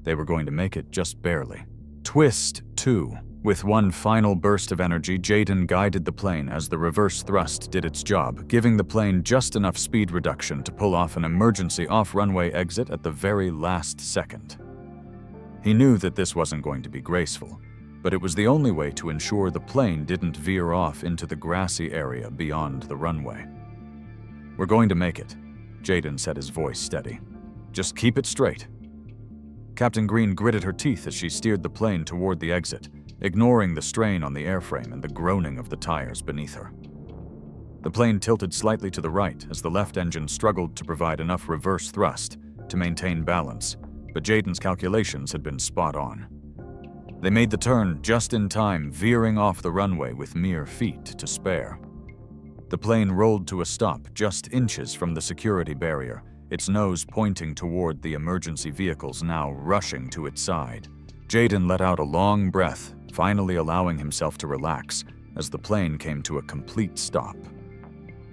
They were going to make it just barely. Twist 2. With one final burst of energy, Jayden guided the plane as the reverse thrust did its job, giving the plane just enough speed reduction to pull off an emergency off-runway exit at the very last second. He knew that this wasn't going to be graceful, but it was the only way to ensure the plane didn't veer off into the grassy area beyond the runway. "We're going to make it," Jayden said, his voice steady. "Just keep it straight." Captain Green gritted her teeth as she steered the plane toward the exit, ignoring the strain on the airframe and the groaning of the tires beneath her. The plane tilted slightly to the right as the left engine struggled to provide enough reverse thrust to maintain balance, but Jayden's calculations had been spot on. They made the turn just in time, veering off the runway with mere feet to spare. The plane rolled to a stop just inches from the security barrier, its nose pointing toward the emergency vehicles now rushing to its side. Jayden let out a long breath, finally allowing himself to relax as the plane came to a complete stop.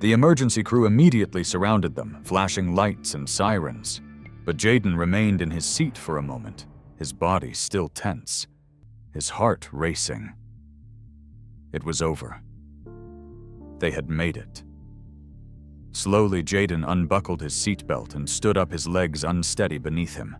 The emergency crew immediately surrounded them, flashing lights and sirens. But Jayden remained in his seat for a moment, his body still tense, his heart racing. It was over. They had made it. Slowly, Jayden unbuckled his seatbelt and stood up, his legs unsteady beneath him.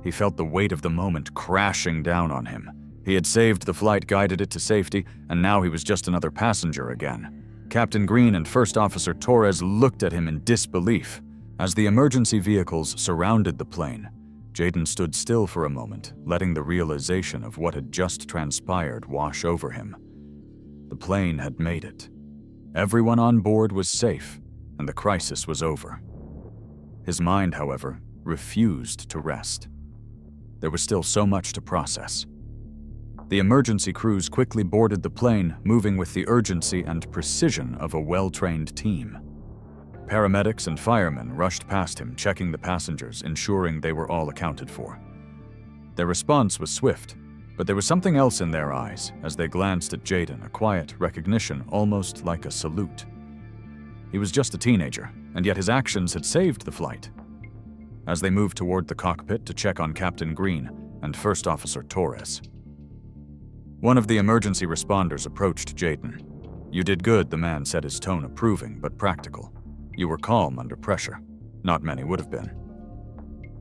He felt the weight of the moment crashing down on him. He had saved the flight, guided it to safety, and now he was just another passenger again. Captain Green and First Officer Torres looked at him in disbelief. As the emergency vehicles surrounded the plane, Jayden stood still for a moment, letting the realization of what had just transpired wash over him. The plane had made it. Everyone on board was safe, and the crisis was over. His mind, however, refused to rest. There was still so much to process. The emergency crews quickly boarded the plane, moving with the urgency and precision of a well-trained team. Paramedics and firemen rushed past him, checking the passengers, ensuring they were all accounted for. Their response was swift, but there was something else in their eyes as they glanced at Jayden, a quiet recognition, almost like a salute. He was just a teenager, and yet his actions had saved the flight. As they moved toward the cockpit to check on Captain Green and First Officer Torres, one of the emergency responders approached Jayden. "You did good," the man said, his tone approving but practical. "You were calm under pressure. Not many would have been."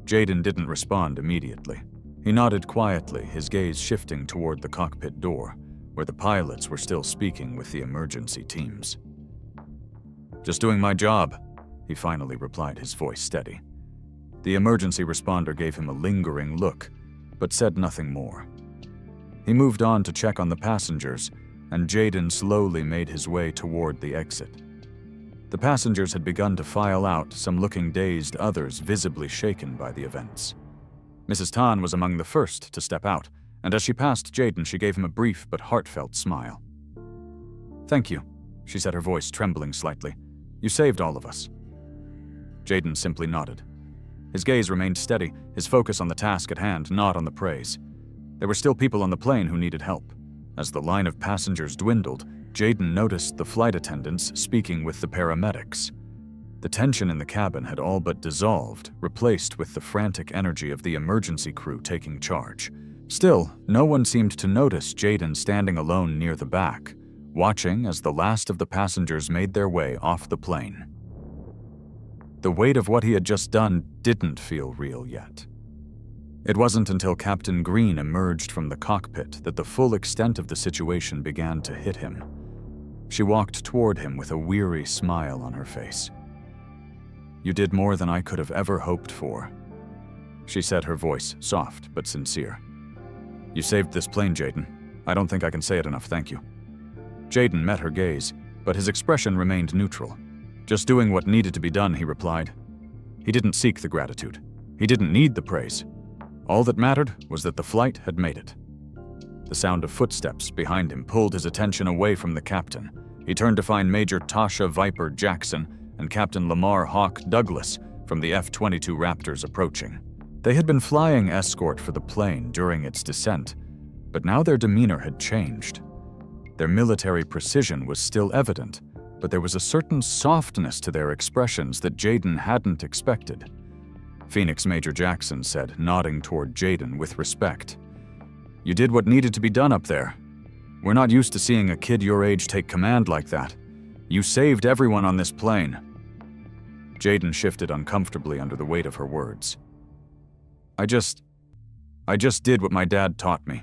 Jayden didn't respond immediately. He nodded quietly, his gaze shifting toward the cockpit door, where the pilots were still speaking with the emergency teams. "Just doing my job," he finally replied, his voice steady. The emergency responder gave him a lingering look, but said nothing more. He moved on to check on the passengers, and Jayden slowly made his way toward the exit. The passengers had begun to file out, some looking dazed, others visibly shaken by the events. Mrs. Tan was among the first to step out, and as she passed Jayden, she gave him a brief but heartfelt smile. "Thank you," she said, her voice trembling slightly. "You saved all of us." Jayden simply nodded. His gaze remained steady, his focus on the task at hand, not on the praise. There were still people on the plane who needed help. As the line of passengers dwindled, Jayden noticed the flight attendants speaking with the paramedics. The tension in the cabin had all but dissolved, replaced with the frantic energy of the emergency crew taking charge. Still, no one seemed to notice Jayden standing alone near the back, watching as the last of the passengers made their way off the plane. The weight of what he had just done didn't feel real yet. It wasn't until Captain Green emerged from the cockpit that the full extent of the situation began to hit him. She walked toward him with a weary smile on her face. "You did more than I could have ever hoped for," she said, her voice soft but sincere. "You saved this plane, Jayden. I don't think I can say it enough, thank you." Jayden met her gaze, but his expression remained neutral. "Just doing what needed to be done," he replied. He didn't seek the gratitude. He didn't need the praise. All that mattered was that the flight had made it. The sound of footsteps behind him pulled his attention away from the captain. He turned to find Major Tasha Viper Jackson and Captain Lamar Hawk Douglas from the F-22 Raptors approaching. They had been flying escort for the plane during its descent, but now their demeanor had changed. Their military precision was still evident, but there was a certain softness to their expressions that Jayden hadn't expected. Phoenix Major Jackson said, nodding toward Jayden with respect. "You did what needed to be done up there. We're not used to seeing a kid your age take command like that. You saved everyone on this plane." Jayden shifted uncomfortably under the weight of her words. I just did what my dad taught me,"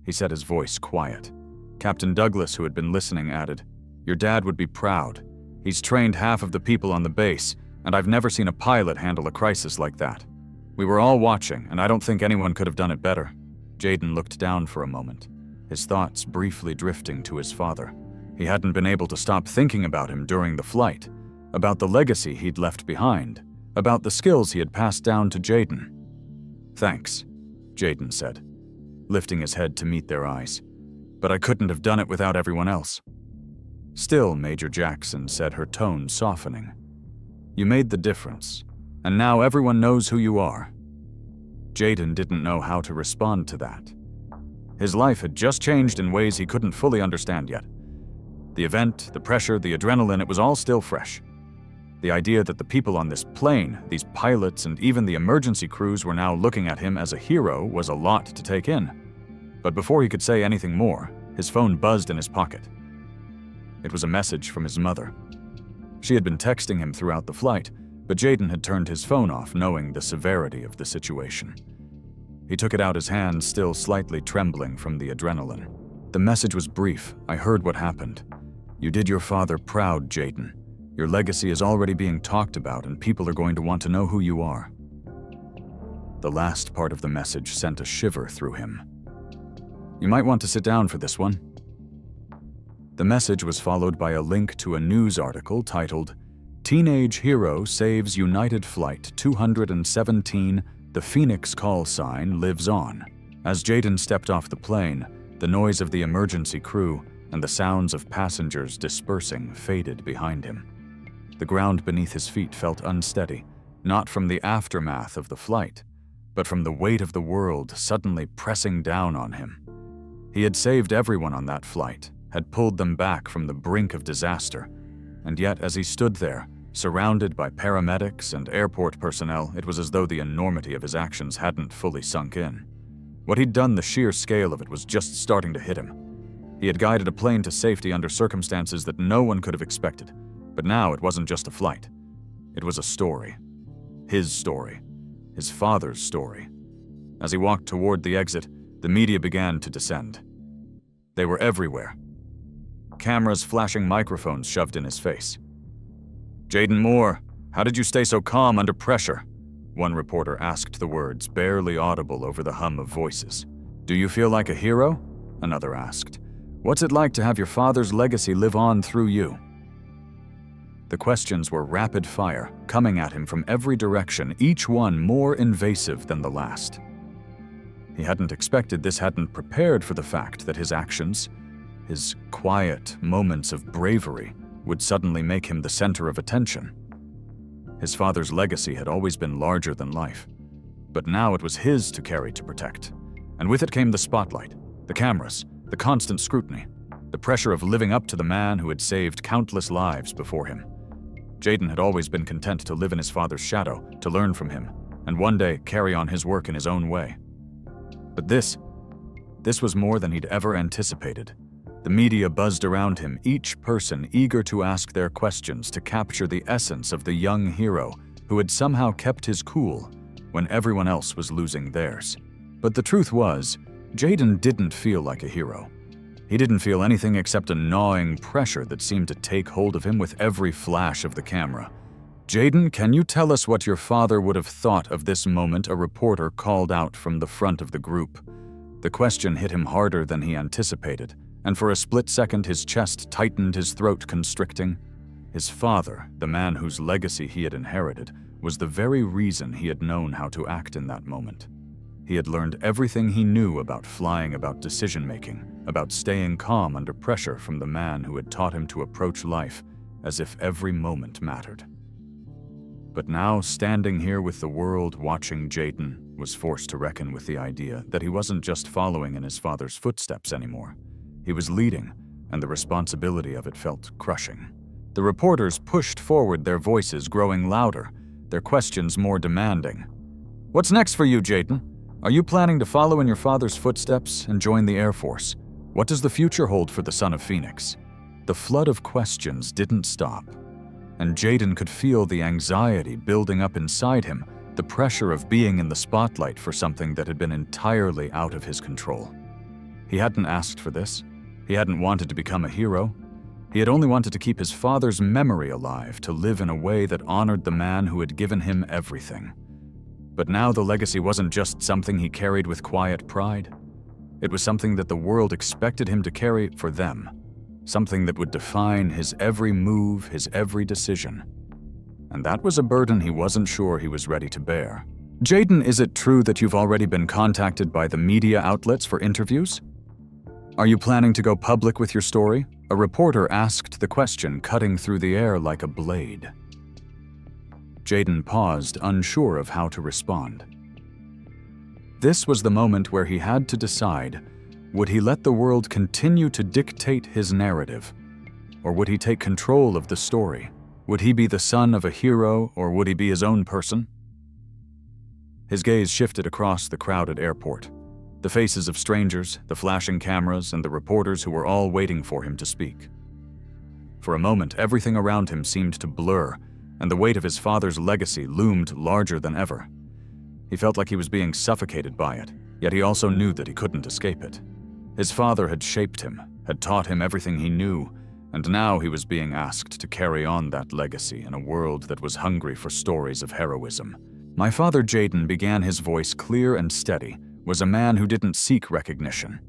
he said, his voice quiet. Captain Douglas, who had been listening, added, "Your dad would be proud. He's trained half of the people on the base, and I've never seen a pilot handle a crisis like that. We were all watching, and I don't think anyone could have done it better." Jayden looked down for a moment, his thoughts briefly drifting to his father. He hadn't been able to stop thinking about him during the flight, about the legacy he'd left behind, about the skills he had passed down to Jayden. "Thanks," Jayden said, lifting his head to meet their eyes. "But I couldn't have done it without everyone else." "Still," Major Jackson said, her tone softening, "you made the difference, and now everyone knows who you are." Jayden didn't know how to respond to that. His life had just changed in ways he couldn't fully understand yet. The event, the pressure, the adrenaline, it was all still fresh. The idea that the people on this plane, these pilots and even the emergency crews were now looking at him as a hero was a lot to take in. But before he could say anything more, his phone buzzed in his pocket. It was a message from his mother. She had been texting him throughout the flight, but Jayden had turned his phone off, knowing the severity of the situation. He took it out his hand, still slightly trembling from the adrenaline. The message was brief. I heard what happened. You did your father proud, Jayden. Your legacy is already being talked about, and people are going to want to know who you are. The last part of the message sent a shiver through him. You might want to sit down for this one. The message was followed by a link to a news article titled, Teenage Hero Saves United Flight 217, the Phoenix call sign lives on. As Jayden stepped off the plane, the noise of the emergency crew and the sounds of passengers dispersing faded behind him. The ground beneath his feet felt unsteady, not from the aftermath of the flight, but from the weight of the world suddenly pressing down on him. He had saved everyone on that flight, had pulled them back from the brink of disaster, and yet as he stood there, surrounded by paramedics and airport personnel, it was as though the enormity of his actions hadn't fully sunk in. What he'd done, the sheer scale of it, was just starting to hit him. He had guided a plane to safety under circumstances that no one could have expected, but now it wasn't just a flight. It was a story. His story. His father's story. As he walked toward the exit, the media began to descend. They were everywhere. Cameras, flashing microphones shoved in his face. Jayden Moore, how did you stay so calm under pressure? One reporter asked, the words barely audible over the hum of voices. Do you feel like a hero? Another asked. What's it like to have your father's legacy live on through you? The questions were rapid fire, coming at him from every direction, each one more invasive than the last. He hadn't expected this, hadn't prepared for the fact that his actions, his quiet moments of bravery, would suddenly make him the center of attention. His father's legacy had always been larger than life, but now it was his to carry, to protect. And with it came the spotlight, the cameras, the constant scrutiny, the pressure of living up to the man who had saved countless lives before him. Jayden had always been content to live in his father's shadow, to learn from him, and one day carry on his work in his own way. But this was more than he'd ever anticipated. The media buzzed around him, each person eager to ask their questions, to capture the essence of the young hero who had somehow kept his cool when everyone else was losing theirs. But the truth was, Jayden didn't feel like a hero. He didn't feel anything except a gnawing pressure that seemed to take hold of him with every flash of the camera. Jayden, can you tell us what your father would have thought of this moment? A reporter called out from the front of the group. The question hit him harder than he anticipated, and for a split second his chest tightened, his throat constricting. His father, the man whose legacy he had inherited, was the very reason he had known how to act in that moment. He had learned everything he knew about flying, about decision-making, about staying calm under pressure from the man who had taught him to approach life as if every moment mattered. But now, standing here with the world watching, Jayden was forced to reckon with the idea that he wasn't just following in his father's footsteps anymore. He was leading, and the responsibility of it felt crushing. The reporters pushed forward, their voices growing louder, their questions more demanding. What's next for you, Jayden? Are you planning to follow in your father's footsteps and join the Air Force? What does the future hold for the son of Phoenix? The flood of questions didn't stop, and Jayden could feel the anxiety building up inside him, the pressure of being in the spotlight for something that had been entirely out of his control. He hadn't asked for this. He hadn't wanted to become a hero. He had only wanted to keep his father's memory alive, to live in a way that honored the man who had given him everything. But now the legacy wasn't just something he carried with quiet pride. It was something that the world expected him to carry for them, something that would define his every move, his every decision. And that was a burden he wasn't sure he was ready to bear. Jayden, is it true that you've already been contacted by the media outlets for interviews? Are you planning to go public with your story? A reporter asked the question, cutting through the air like a blade. Jayden paused, unsure of how to respond. This was the moment where he had to decide, would he let the world continue to dictate his narrative, or would he take control of the story? Would he be the son of a hero, or would he be his own person? His gaze shifted across the crowded airport. The faces of strangers, the flashing cameras, and the reporters who were all waiting for him to speak. For a moment, everything around him seemed to blur, and the weight of his father's legacy loomed larger than ever. He felt like he was being suffocated by it, yet he also knew that he couldn't escape it. His father had shaped him, had taught him everything he knew, and now he was being asked to carry on that legacy in a world that was hungry for stories of heroism. My father, Jayden, began his voice clear and steady, was a man who didn't seek recognition.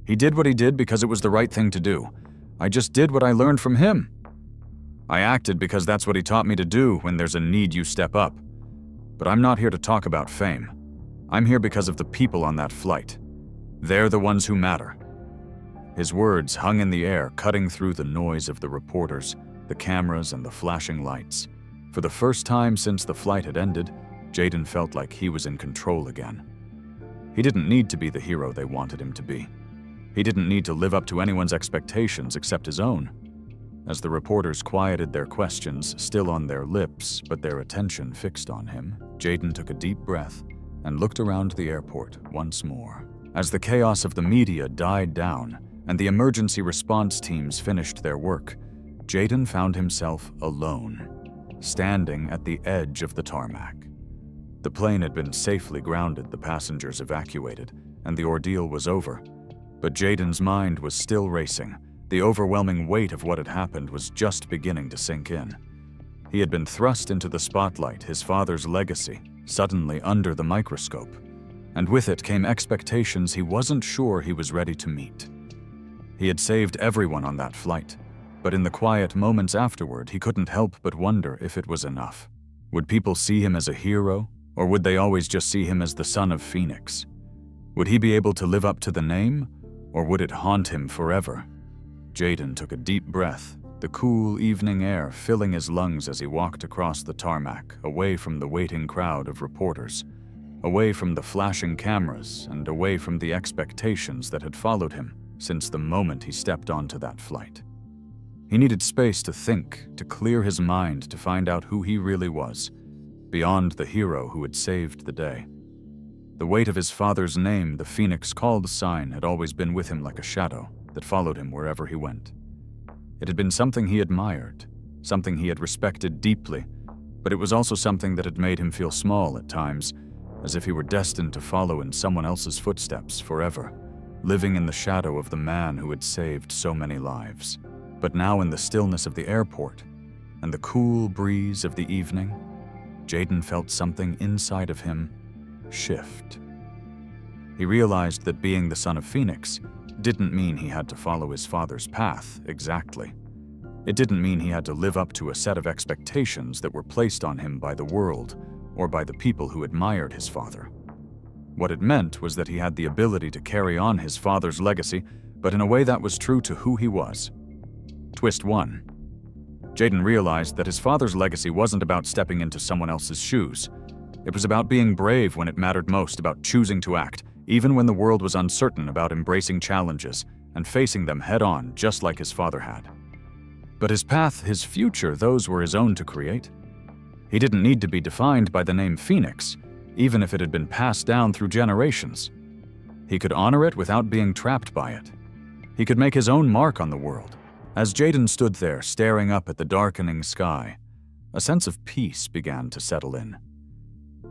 He did what he did because it was the right thing to do. I just did what I learned from him. I acted because that's what he taught me to do when there's a need you step up. But I'm not here to talk about fame. I'm here because of the people on that flight. They're the ones who matter. His words hung in the air, cutting through the noise of the reporters, the cameras, and the flashing lights. For the first time since the flight had ended, Jayden felt like he was in control again. He didn't need to be the hero they wanted him to be. He didn't need to live up to anyone's expectations except his own. As the reporters quieted their questions, still on their lips, but their attention fixed on him, Jayden took a deep breath and looked around the airport once more. As the chaos of the media died down and the emergency response teams finished their work, Jayden found himself alone, standing at the edge of the tarmac. The plane had been safely grounded, the passengers evacuated, and the ordeal was over. But Jayden's mind was still racing. The overwhelming weight of what had happened was just beginning to sink in. He had been thrust into the spotlight, his father's legacy, suddenly under the microscope. And with it came expectations he wasn't sure he was ready to meet. He had saved everyone on that flight, but in the quiet moments afterward, he couldn't help but wonder if it was enough. Would people see him as a hero, or would they always just see him as the son of Phoenix? Would he be able to live up to the name, or would it haunt him forever? Jayden took a deep breath, the cool evening air filling his lungs as he walked across the tarmac, away from the waiting crowd of reporters, away from the flashing cameras, and away from the expectations that had followed him since the moment he stepped onto that flight. He needed space to think, to clear his mind, to find out who he really was, beyond the hero who had saved the day. The weight of his father's name, the Phoenix Called sign, had always been with him like a shadow that followed him wherever he went. It had been something he admired, something he had respected deeply, but it was also something that had made him feel small at times, as if he were destined to follow in someone else's footsteps forever, living in the shadow of the man who had saved so many lives. But now in the stillness of the airport and the cool breeze of the evening, Jayden felt something inside of him shift. He realized that being the son of Phoenix didn't mean he had to follow his father's path exactly. It didn't mean he had to live up to a set of expectations that were placed on him by the world or by the people who admired his father. What it meant was that he had the ability to carry on his father's legacy, but in a way that was true to who he was. Twist 1. Jayden realized that his father's legacy wasn't about stepping into someone else's shoes. It was about being brave when it mattered most, about choosing to act, even when the world was uncertain, about embracing challenges and facing them head-on, just like his father had. But his path, his future, those were his own to create. He didn't need to be defined by the name Phoenix, even if it had been passed down through generations. He could honor it without being trapped by it. He could make his own mark on the world. As Jayden stood there, staring up at the darkening sky, a sense of peace began to settle in.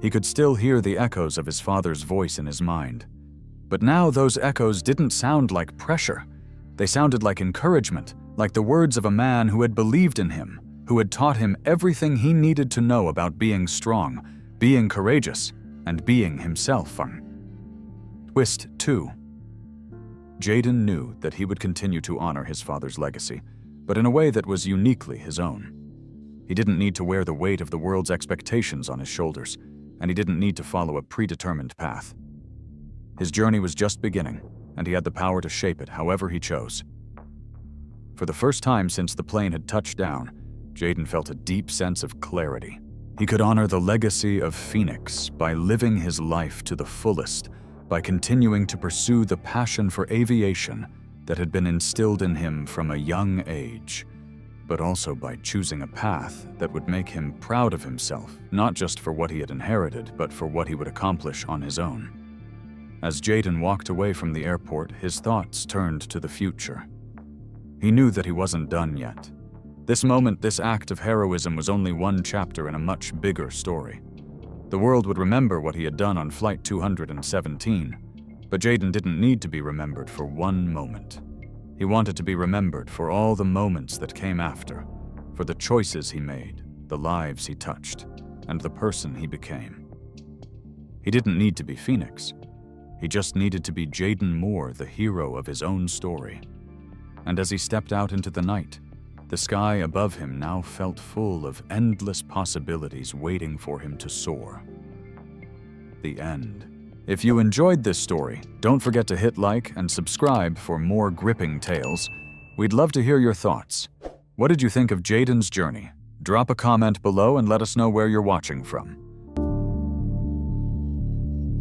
He could still hear the echoes of his father's voice in his mind. But now those echoes didn't sound like pressure. They sounded like encouragement, like the words of a man who had believed in him, who had taught him everything he needed to know about being strong, being courageous, and being himself. Twist 2. Jayden knew that he would continue to honor his father's legacy, but in a way that was uniquely his own. He didn't need to wear the weight of the world's expectations on his shoulders, and he didn't need to follow a predetermined path. His journey was just beginning, and he had the power to shape it however he chose. For the first time since the plane had touched down, Jayden felt a deep sense of clarity. He could honor the legacy of Phoenix by living his life to the fullest, by continuing to pursue the passion for aviation that had been instilled in him from a young age, but also by choosing a path that would make him proud of himself, not just for what he had inherited, but for what he would accomplish on his own. As Jayden walked away from the airport, his thoughts turned to the future. He knew that he wasn't done yet. This moment, this act of heroism was only one chapter in a much bigger story. The world would remember what he had done on Flight 217, but Jayden didn't need to be remembered for one moment. He wanted to be remembered for all the moments that came after, for the choices he made, the lives he touched, and the person he became. He didn't need to be Phoenix. He just needed to be Jayden Moore, the hero of his own story. And as he stepped out into the night, the sky above him now felt full of endless possibilities waiting for him to soar. The end. If you enjoyed this story, don't forget to hit like and subscribe for more gripping tales. We'd love to hear your thoughts. What did you think of Jayden's journey? Drop a comment below and let us know where you're watching from.